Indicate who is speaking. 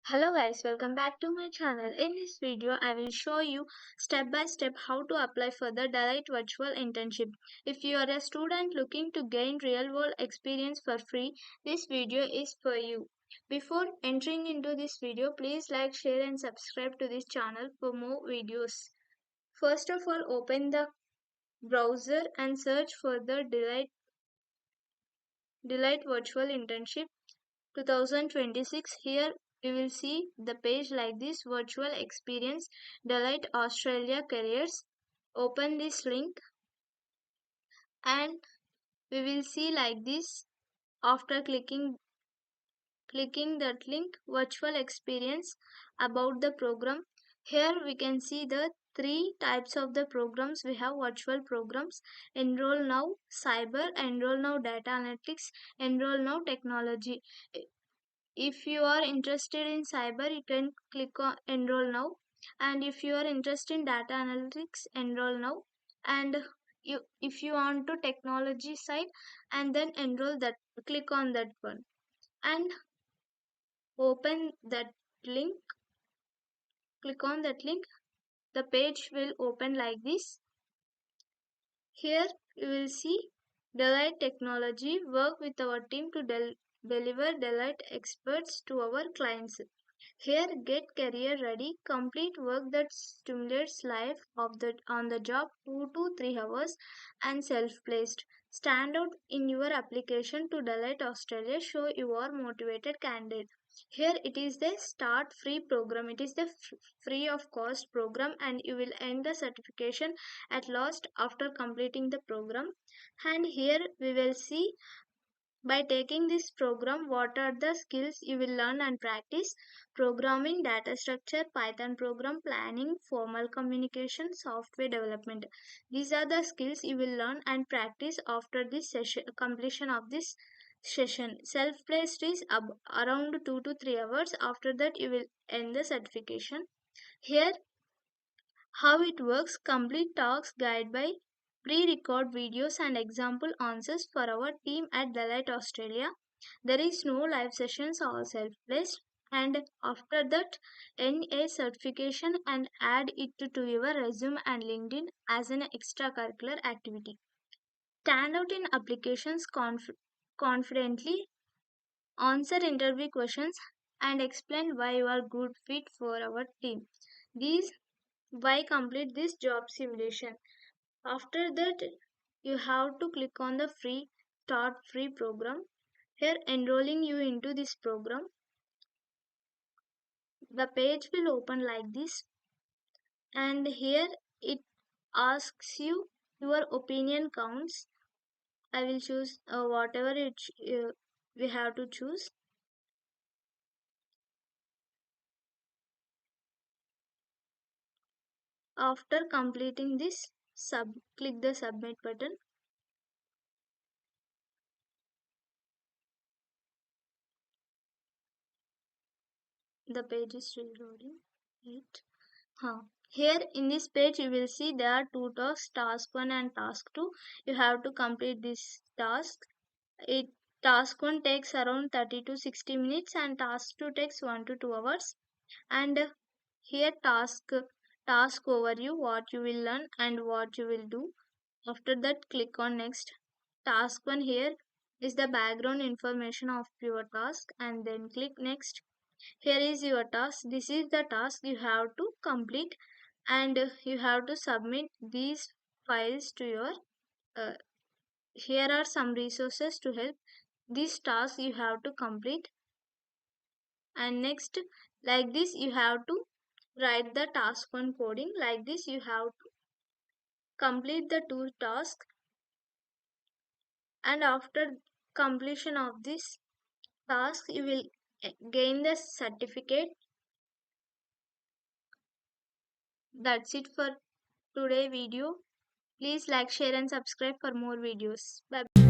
Speaker 1: Hello guys, welcome back to my channel. In this video, I will show you step by step how to apply for the Deloitte Virtual Internship. If you are a student looking to gain real world experience for free, this video is for you. Before entering into this video, please like, share and subscribe to this channel for more videos. First of all, open the browser and search for the Deloitte Virtual Internship 2026. Here we will see the page like this: virtual experience Deloitte Australia careers. Open this link and we will see like this. After clicking that link, virtual experience about the program. Here we can see the three types of the programs. We have virtual programs: enroll now cyber, enroll now data analytics, enroll now technology. If you are interested in cyber, you can click on enroll now, and if you are interested in data analytics, enroll now, and if you want to technology side, and then enroll that, click on that one and open that link. Click on that link, the page will open like this. Here you will see Deloitte Technology work with our team to deliver Deloitte experts to our clients. Here, get career ready, complete work that stimulates life of the on the job 2 to 3 hours and self-placed. Stand out in your application to Deloitte Australia, show you are motivated candidate. Here it is the start free program. It is the free of cost program and you will end the certification at last after completing the program. And here we will see by taking this program, what are the skills you will learn and practice? Programming, data structure, Python program, planning, formal communication, software development. These are the skills you will learn and practice after this session, completion of this session. Self-placed is around 2 to 3 hours. After that, you will end the certification. Here, how it works: complete talks guide by pre-record videos and example answers for our team at Deloitte Australia. There is no live sessions or self-placed. And after that, earn a certification and add it to your resume and LinkedIn as an extracurricular activity. Stand out in applications confidently, answer interview questions, and explain why you are good fit for our team. These why complete this job simulation. After that, you have to click on the free start free program. Here enrolling you into this program. The page will open like this, and here it asks you your opinion counts. I will choose whatever we have to choose. After completing this, click the submit button. The page is still loading. Wait. Here in this page you will see there are two tasks, task 1 and task 2. You have to complete this task. Task 1 takes around 30 to 60 minutes and task 2 takes 1 to 2 hours. And here task overview, what you will learn and what you will do. After that, click on next. Task 1 here is the background information of your task, and then click next. Here is your task. This is the task you have to complete, and you have to submit these files to your uh, here are some resources to help this task you have to complete. And next, like this, you have to write the task 1 coding. Like this, you have to complete the two tasks, and after completion of this task you will gain the certificate. That's it for today video. Please like, share and subscribe for more videos. Bye.